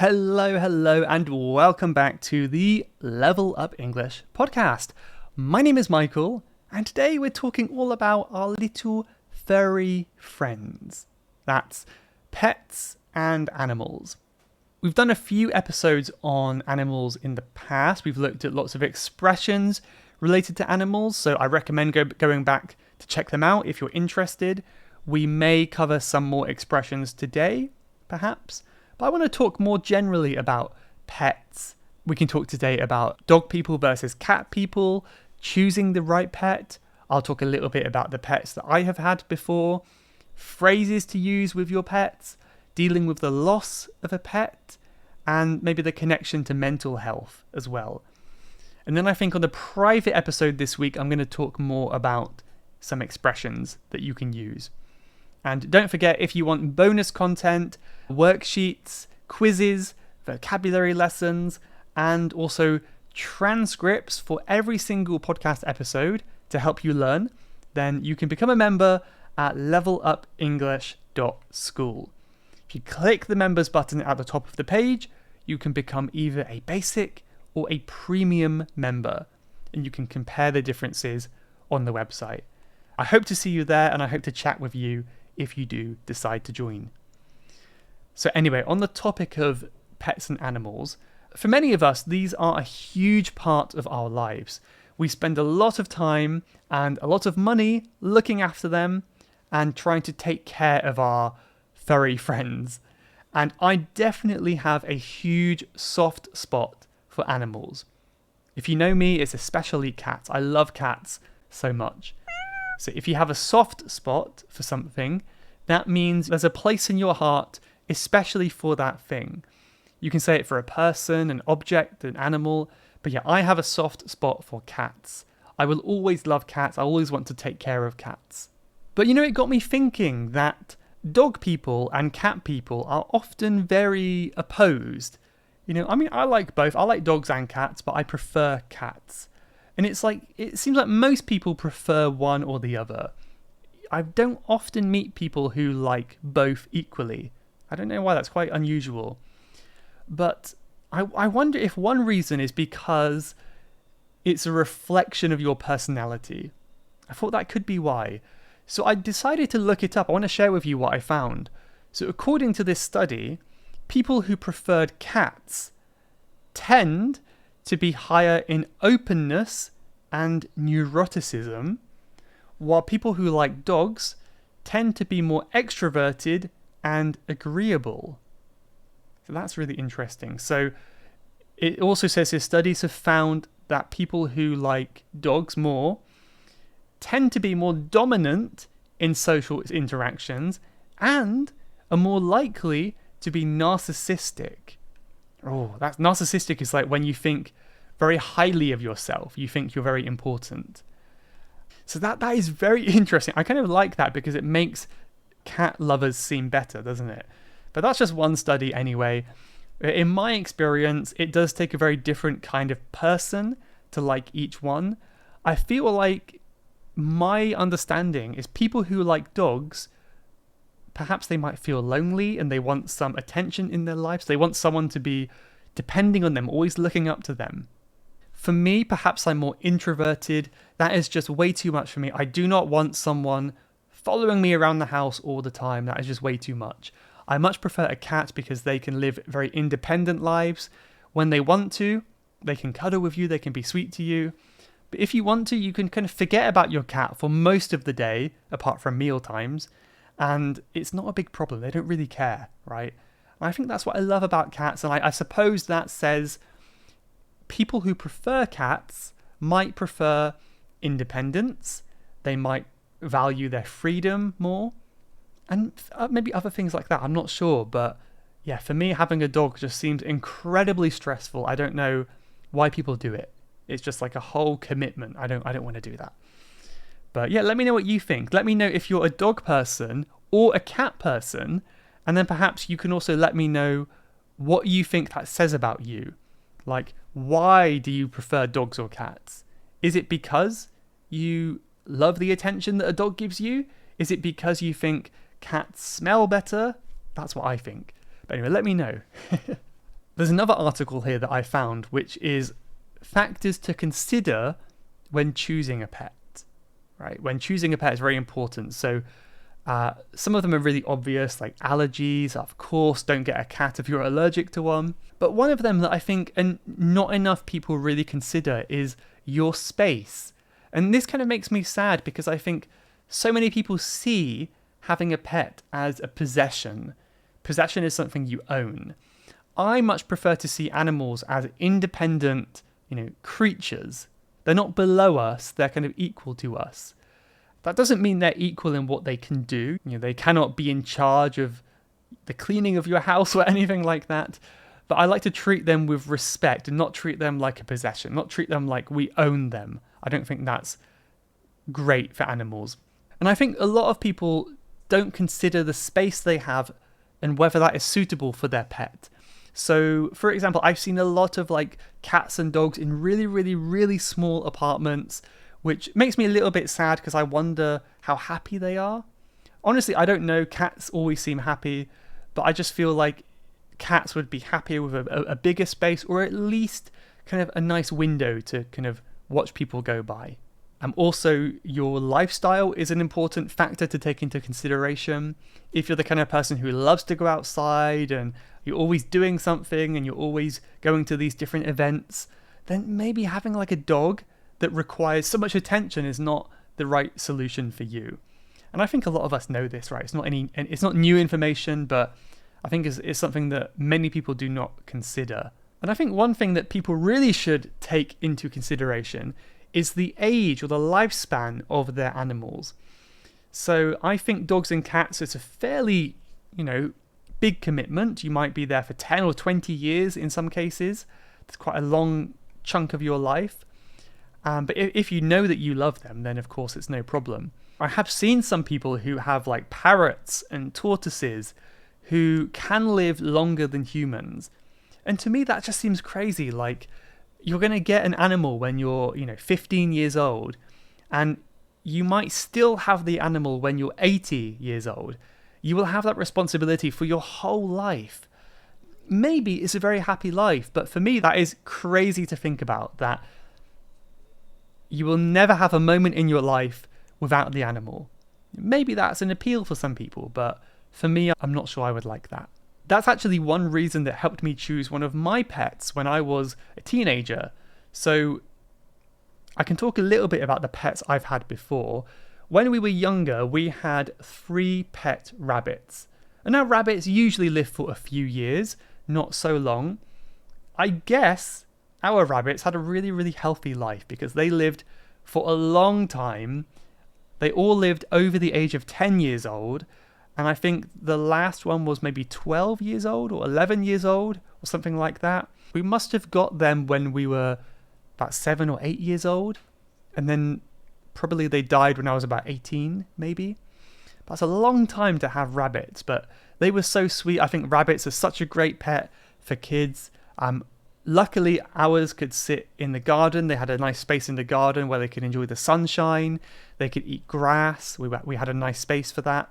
Hello, and welcome back to the Level Up English podcast. My name is Michael, and today we're talking all about our little furry friends. That's pets and animals. We've done a few episodes on animals in the past. We've looked at lots of expressions related to animals, so I recommend going back to check them out if you're interested. We may cover some more expressions today, perhaps. But I want to talk more generally about pets. We can talk today about dog people versus cat people, choosing the right pet. I'll talk a little bit about the pets that I have had before, phrases to use with your pets, dealing with the loss of a pet, and maybe the connection to mental health as well. And then I think on the private episode this week, I'm going to talk more about some expressions that you can use. And don't forget, if you want bonus content, worksheets, quizzes, vocabulary lessons, and also transcripts for every single podcast episode to help you learn, then you can become a member at levelupenglish.school. If you click the members button at the top of the page, you can become either a basic or a premium member, and you can compare the differences on the website. I hope to see you there, and I hope to chat with you if you do decide to join. So anyway, on the topic of pets and animals, for many of us, these are a huge part of our lives. We spend a lot of time and a lot of money looking after them and trying to take care of our furry friends. And I definitely have a huge soft spot for animals. If you know me, it's especially cats. I love cats so much. So if you have a soft spot for something, that means there's a place in your heart especially for that thing. You can say it for a person, an object, an animal, but yeah, I have a soft spot for cats. I will always love cats. I always want to take care of cats. But you know, it got me thinking that dog people and cat people are often very opposed. You know, I mean, I like both. I like dogs and cats, but I prefer cats. And it seems like most people prefer one or the other. I don't often meet people who like both equally. I don't know why, that's quite unusual. But I wonder if one reason is because it's a reflection of your personality. I thought that could be why. So I decided to look it up. I want to share with you what I found. So according to this study, people who preferred cats tend to be higher in openness and neuroticism, while people who like dogs tend to be more extroverted and agreeable. So that's really interesting. So it also says here studies have found that people who like dogs more tend to be more dominant in social interactions and are more likely to be narcissistic. Oh, that's narcissistic is like when you think very highly of yourself. You think you're very important. So that is very interesting. I kind of like that because it makes cat lovers seem better, doesn't it? But that's just one study anyway. In my experience, it does take a very different kind of person to like each one. I feel like my understanding is people who like dogs, perhaps they might feel lonely and they want some attention in their lives. They want someone to be depending on them, always looking up to them. For me, perhaps I'm more introverted. That is just way too much for me. I do not want someone following me around the house all the time. That is just way too much. I much prefer a cat because they can live very independent lives. When they want to, they can cuddle with you, they can be sweet to you. But if you want to, you can kind of forget about your cat for most of the day, apart from meal times, and it's not a big problem. They don't really care, right? And I think that's what I love about cats, and I suppose that says people who prefer cats might prefer independence. They might value their freedom more, and maybe other things like that. I'm not sure, but yeah, for me, having a dog just seems incredibly stressful. I don't know why people do it. It's just like a whole commitment. I don't want to do that. But yeah, let me know what you think. Let me know if you're a dog person or a cat person, and then perhaps you can also let me know what you think that says about you. Like, why do you prefer dogs or cats? Is it because you love the attention that a dog gives you? Is it because you think cats smell better? That's what I think. But anyway, let me know. There's another article here that I found, which is factors to consider when choosing a pet, right? When choosing a pet is very important. So some of them are really obvious, like allergies. Of course, don't get a cat if you're allergic to one. But one of them that I think and not enough people really consider is your space. And this kind of makes me sad because I think so many people see having a pet as a possession. Possession is something you own. I much prefer to see animals as independent, creatures. They're not below us, they're kind of equal to us. That doesn't mean they're equal in what they can do. They cannot be in charge of the cleaning of your house or anything like that. But I like to treat them with respect and not treat them like a possession, not treat them like we own them. I don't think that's great for animals. And I think a lot of people don't consider the space they have and whether that is suitable for their pet. So, for example, I've seen a lot of cats and dogs in really, really, really small apartments, which makes me a little bit sad because I wonder how happy they are. Honestly, I don't know. Cats always seem happy, but I just feel like cats would be happier with a bigger space, or at least kind of a nice window to kind of watch people go by. Also, your lifestyle is an important factor to take into consideration. If you're the kind of person who loves to go outside and you're always doing something and you're always going to these different events, then maybe having a dog that requires so much attention is not the right solution for you. And I think a lot of us know this, right? It's not new information, but I think it's something that many people do not consider. And I think one thing that people really should take into consideration is the age or the lifespan of their animals. So I think dogs and cats is a fairly, big commitment. You might be there for 10 or 20 years in some cases. It's quite a long chunk of your life. But if you know that you love them, then of course it's no problem. I have seen some people who have parrots and tortoises who can live longer than humans. And to me, that just seems crazy. You're going to get an animal when you're, 15 years old, and you might still have the animal when you're 80 years old. You will have that responsibility for your whole life. Maybe it's a very happy life, but for me, that is crazy to think about, that you will never have a moment in your life without the animal. Maybe that's an appeal for some people, but for me, I'm not sure I would like that. That's actually one reason that helped me choose one of my pets when I was a teenager. So I can talk a little bit about the pets I've had before. When we were younger, we had 3 pet rabbits. And now rabbits usually live for a few years, not so long. I guess our rabbits had a really, really healthy life because they lived for a long time. They all lived over the age of 10 years old. And I think the last one was maybe 12 years old or 11 years old or something like that. We must have got them when we were about 7 or 8 years old. And then probably they died when I was about 18, maybe. That's a long time to have rabbits, but they were so sweet. I think rabbits are such a great pet for kids. Luckily, ours could sit in the garden. They had a nice space in the garden where they could enjoy the sunshine. They could eat grass. We had a nice space for that.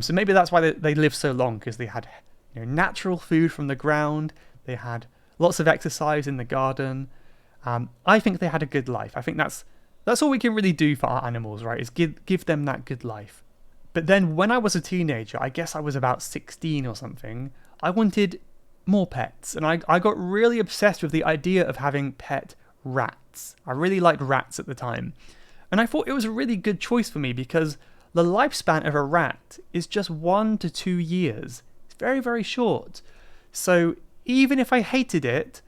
So maybe that's why they lived so long, because they had natural food from the ground. They had lots of exercise in the garden. I think they had a good life. I think that's all we can really do for our animals, right? Is give them that good life. But then when I was a teenager, I guess I was about 16 or something, I wanted more pets. And I got really obsessed with the idea of having pet rats. I really liked rats at the time. And I thought it was a really good choice for me because the lifespan of a rat is just 1 to 2 years. It's very, very short. So even if I hated it,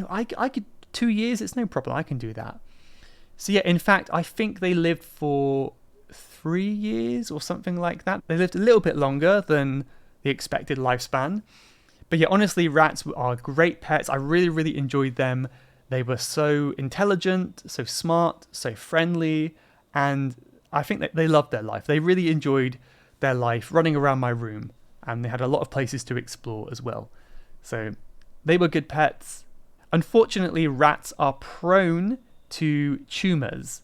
I could 2 years, it's no problem. I can do that. So yeah, in fact, I think they lived for 3 years or something like that. They lived a little bit longer than the expected lifespan. But yeah, honestly, rats are great pets. I really, really enjoyed them. They were so intelligent, so smart, so friendly, and I think that they loved their life. They really enjoyed their life running around my room, and they had a lot of places to explore as well. So they were good pets. Unfortunately, rats are prone to tumours.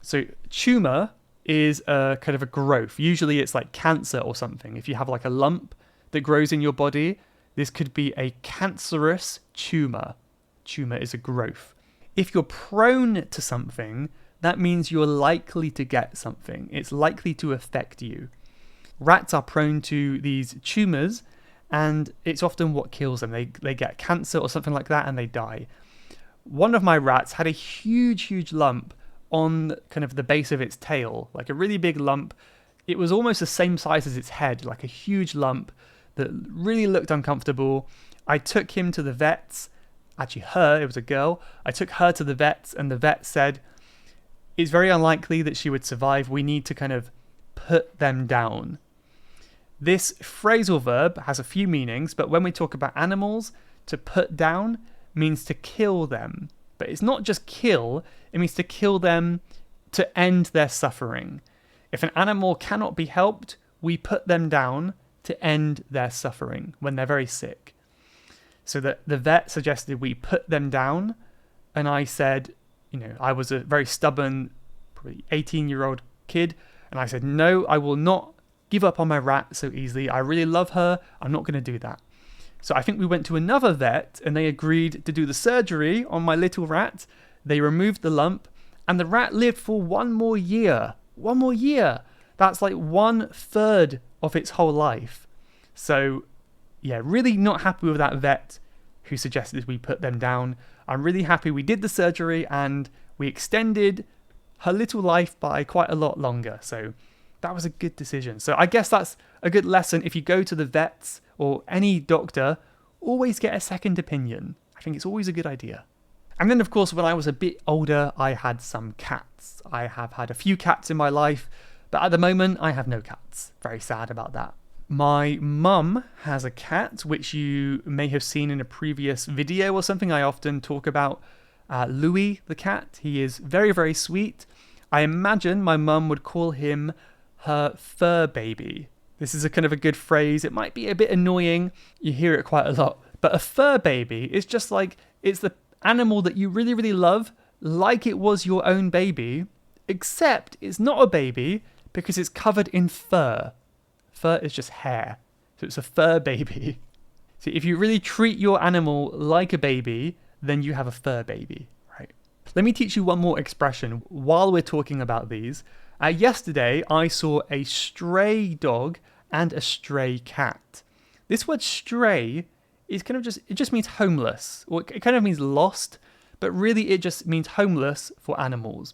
So tumour is a kind of a growth. Usually it's like cancer or something. If you have a lump that grows in your body, This could be a cancerous tumour. Tumour is a growth. If you're prone to something, that means you're likely to get something. It's likely to affect you. Rats are prone to these tumours, and it's often what kills them. They get cancer or something like that, and they die. One of my rats had a huge lump on kind of the base of its tail, like a really big lump. It was almost the same size as its head, like a huge lump that really looked uncomfortable. I took him to the vets. Actually, it was a girl. I took her to the vets, and the vet said, it's very unlikely that she would survive. We need to kind of put them down. This phrasal verb has a few meanings, but when we talk about animals, to put down means to kill them. But it's not just kill, it means to kill them to end their suffering. If an animal cannot be helped, we put them down to end their suffering when they're very sick. So that the vet suggested we put them down, and I said, I was a very stubborn, probably 18-year-old kid, and I said, no, I will not give up on my rat so easily. I really love her. I'm not going to do that. So I think we went to another vet, and they agreed to do the surgery on my little rat. They removed the lump, and the rat lived for one more year. One more year. That's like 1/3 of its whole life. So, yeah, really not happy with that vet who suggested we put them down. I'm really happy we did the surgery, and we extended her little life by quite a lot longer. So that was a good decision. So I guess that's a good lesson. If you go to the vets or any doctor, always get a second opinion. I think it's always a good idea. And then, of course, when I was a bit older, I had some cats. I have had a few cats in my life, but at the moment, I have no cats. Very sad about that. My mum has a cat, which you may have seen in a previous video or something. I often talk about Louis, the cat. He is very, very sweet. I imagine my mum would call him her fur baby. This is a kind of a good phrase. It might be a bit annoying. You hear it quite a lot. But a fur baby is just like, it's the animal that you really, really love, like it was your own baby, except it's not a baby because it's covered in fur. Fur is just hair. So it's a fur baby. So if you really treat your animal like a baby, then you have a fur baby, right? Let me teach you one more expression while we're talking about these. Yesterday, I saw a stray dog and a stray cat. This word stray is kind of it just means homeless, or it kind of means lost, but really it just means homeless for animals.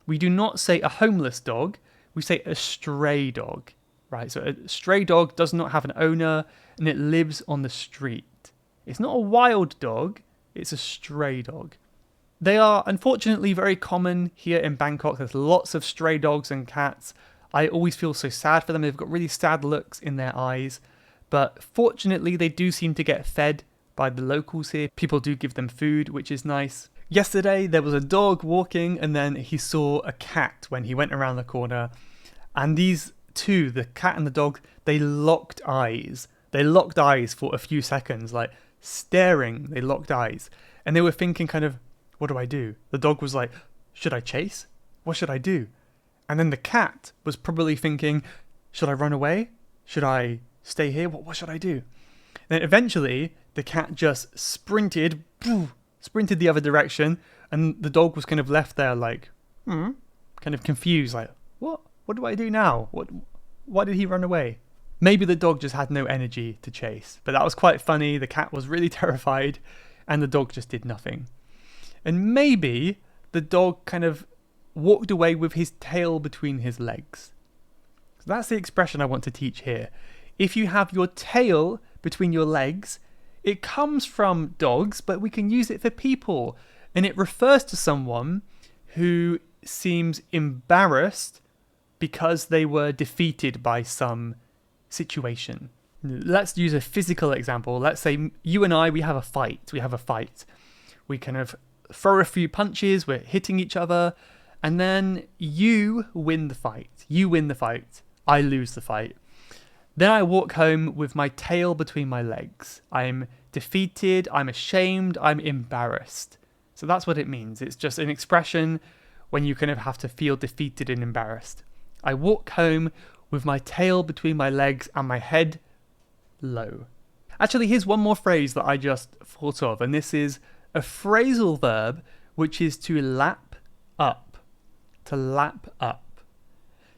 We do not say a homeless dog, we say a stray dog, right? So a stray dog does not have an owner, and it lives on the street. It's not a wild dog, it's a stray dog. They are unfortunately very common here in Bangkok. There's lots of stray dogs and cats. I always feel so sad for them. They've got really sad looks in their eyes. But fortunately, they do seem to get fed by the locals here. People do give them food, which is nice. Yesterday, there was a dog walking, and then he saw a cat when he went around the corner. And these two, the cat and the dog, they locked eyes. They locked eyes for a few seconds, like staring. They locked eyes. And they were thinking kind of, what do I do? The dog was like, should I chase? What should I do? And then the cat was probably thinking, should I run away? Should I stay here? What should I do? And then eventually, the cat just sprinted the other direction, and the dog was kind of left there like, kind of confused, like, what do I do now? Why did he run away? Maybe the dog just had no energy to chase, but that was quite funny. The cat was really terrified, and the dog just did nothing. And maybe the dog kind of walked away with his tail between his legs. So that's the expression I want to teach here. If you have your tail between your legs, it comes from dogs, but we can use it for people. And it refers to someone who seems embarrassed because they were defeated by some situation. Let's use a physical example. Let's say you and I, we have a fight. We kind of throw a few punches, we're hitting each other, and then you win the fight. I lose the fight. Then I walk home with my tail between my legs. I'm defeated, I'm ashamed, I'm embarrassed. So that's what it means. It's just an expression when you kind of have to feel defeated and embarrassed. I walk home with my tail between my legs and my head low. Actually, here's one more phrase that I just thought of, and this is a phrasal verb, which is to lap up. To lap up.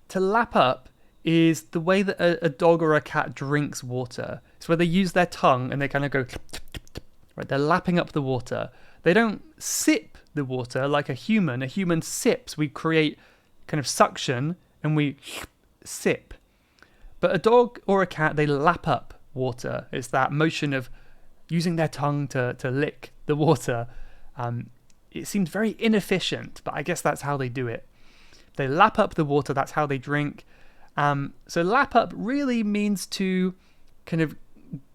To lap up is the way that a dog or a cat drinks water. It's where they use their tongue and they kind of go, right? They're lapping up the water. They don't sip the water like a human. A human sips. We create kind of suction and we sip. But a dog or a cat, they lap up water. It's that motion of using their tongue to lick the water. It seems very inefficient, but I guess that's how they do it. They lap up the water, that's how they drink. So lap up really means to kind of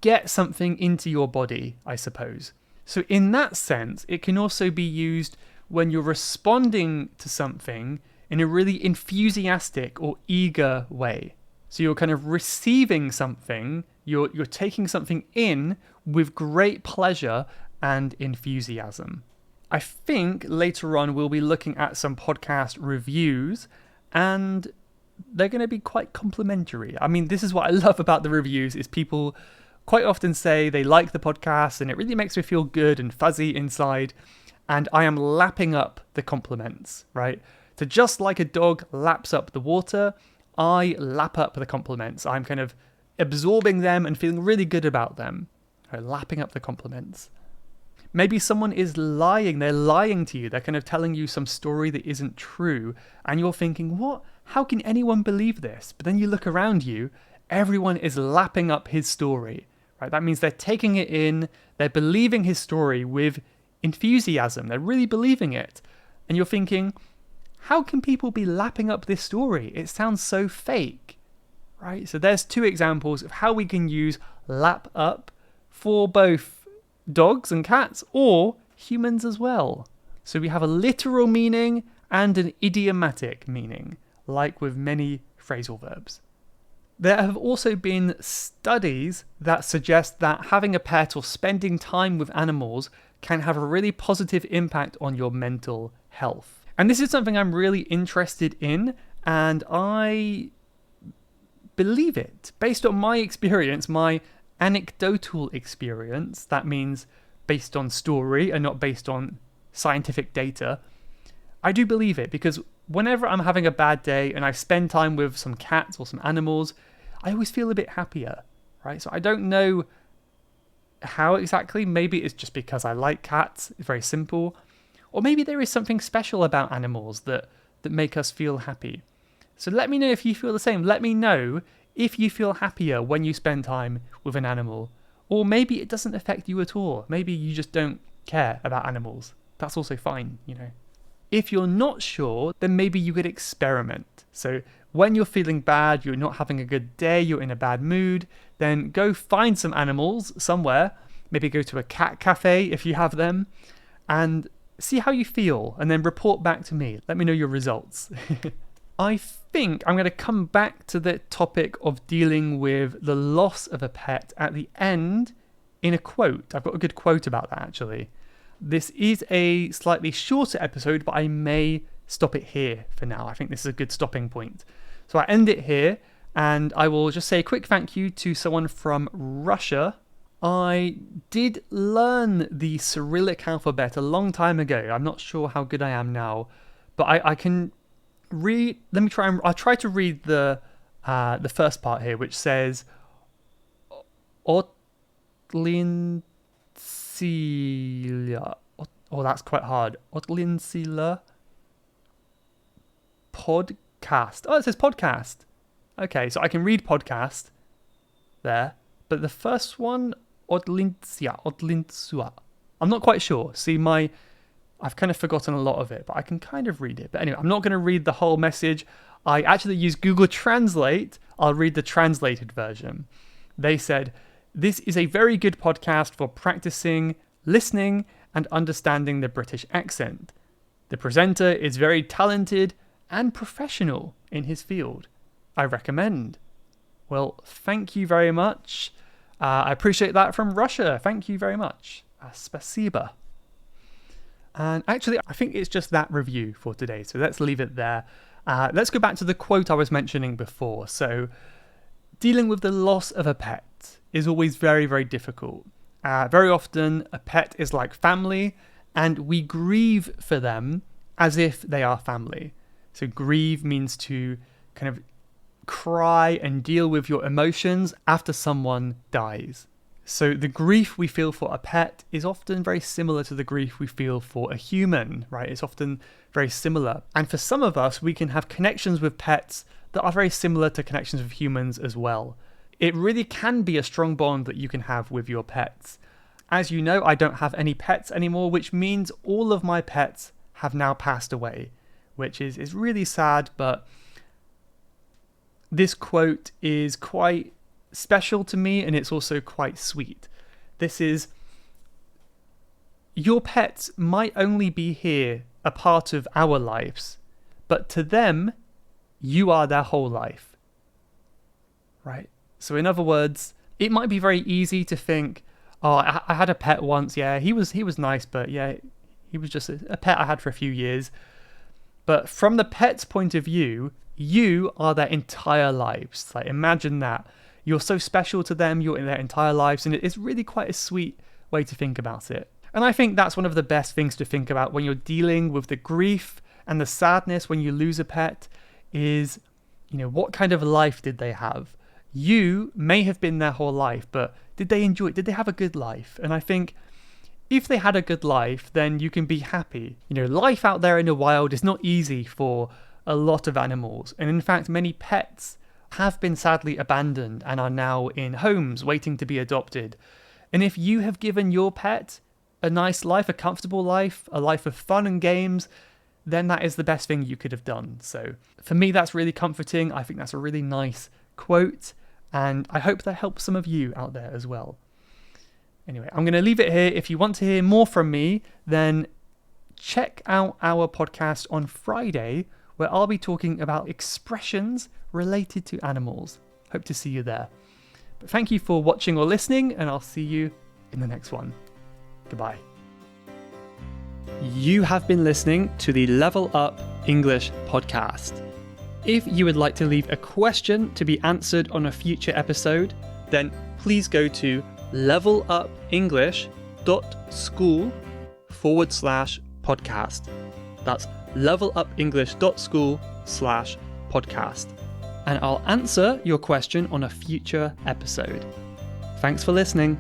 get something into your body, I suppose. So in that sense, it can also be used when you're responding to something in a really enthusiastic or eager way. So you're kind of receiving something, you're taking something in with great pleasure and enthusiasm. I think later on we'll be looking at some podcast reviews, and they're going to be quite complimentary. I mean, this is what I love about the reviews, is people quite often say they like the podcast and it really makes me feel good and fuzzy inside, and I am lapping up the compliments, right? So just like a dog laps up the water, I lap up the compliments. I'm kind of absorbing them and feeling really good about them. Right, lapping up the compliments. Maybe someone is lying. They're lying to you. They're kind of telling you some story that isn't true. And you're thinking, what? How can anyone believe this? But then you look around you, everyone is lapping up his story. Right? That means they're taking it in. They're believing his story with enthusiasm. They're really believing it. And you're thinking, how can people be lapping up this story? It sounds so fake. Right? So there's two examples of how we can use lap up for both dogs and cats, or humans as well. So we have a literal meaning and an idiomatic meaning, like with many phrasal verbs. There have also been studies that suggest that having a pet or spending time with animals can have a really positive impact on your mental health. And this is something I'm really interested in, and I believe it. Based on my experience, my anecdotal experience, that means based on story and not based on scientific data, I do believe it, because whenever I'm having a bad day and I spend time with some cats or some animals, I always feel a bit happier, right? So I don't know how exactly. Maybe it's just because I like cats. It's very simple. Or maybe there is something special about animals that make us feel happy. So let me know if you feel the same. Let me know if you feel happier when you spend time with an animal. Or maybe it doesn't affect you at all. Maybe you just don't care about animals. That's also fine, you know. If you're not sure, then maybe you could experiment. So when you're feeling bad, you're not having a good day, you're in a bad mood, then go find some animals somewhere. Maybe go to a cat cafe if you have them, and see how you feel, and then report back to me. Let me know your results. I think I'm going to come back to the topic of dealing with the loss of a pet at the end in a quote. I've got a good quote about that, actually. This is a slightly shorter episode, but I may stop it here for now. I think this is a good stopping point. So I end it here, and I will just say a quick thank you to someone from Russia. I did learn the Cyrillic alphabet a long time ago. I'm not sure how good I am now, but I can read. Let me try. I'll try to read the first part here, which says Otlinsila. Oh, that's quite hard. Otlinsila podcast. Oh, it says podcast. Okay, so I can read podcast there, but the first one, Odlintsua. I'm not quite sure. See, I've kind of forgotten a lot of it, but I can kind of read it. But anyway, I'm not going to read the whole message. I actually use Google Translate. I'll read the translated version. They said, "This is a very good podcast for practicing, listening, and understanding the British accent. The presenter is very talented and professional in his field. I recommend." Well, thank you very much. I appreciate that from Russia. Thank you very much. Spasiba. And actually, I think it's just that review for today. So let's leave it there. Let's go back to the quote I was mentioning before. So, dealing with the loss of a pet. pet is always very, very difficult. Very often, a pet is like family, and we grieve for them as if they are family. So grieve means to kind of cry and deal with your emotions after someone dies. So the grief we feel for a pet is often very similar to the grief we feel for a human, right? It's often very similar. And for some of us, we can have connections with pets that are very similar to connections with humans as well. It really can be a strong bond that you can have with your pets. As you know, I don't have any pets anymore, which means all of my pets have now passed away, which is really sad, but this quote is quite special to me, and it's also quite sweet. This is, your pets might only be here a part of our lives, but to them, you are their whole life. Right? So in other words, it might be very easy to think, oh, I had a pet once, yeah, he was nice, but yeah, he was just a pet I had for a few years. But from the pet's point of view, you are their entire lives. Like, imagine that. You're so special to them, you're in their entire lives, and it's really quite a sweet way to think about it. And I think that's one of the best things to think about when you're dealing with the grief and the sadness when you lose a pet is, what kind of life did they have? You may have been their whole life, but did they enjoy it? Did they have a good life? And I think if they had a good life, then you can be happy. Life out there in the wild is not easy for a lot of animals. And in fact, many pets have been sadly abandoned and are now in homes waiting to be adopted. And if you have given your pet a nice life, a comfortable life, a life of fun and games, then that is the best thing you could have done. So for me, that's really comforting. I think that's a really nice quote, and I hope that helps some of you out there as well. Anyway, I'm going to leave it here. If you want to hear more from me, then check out our podcast on Friday, where I'll be talking about expressions related to animals. Hope to see you there. But thank you for watching or listening, and I'll see you in the next one. Goodbye. You have been listening to the Level Up English podcast. If you would like to leave a question to be answered on a future episode, then please go to levelupenglish.school/podcast. That's levelupenglish.school/podcast. And I'll answer your question on a future episode. Thanks for listening.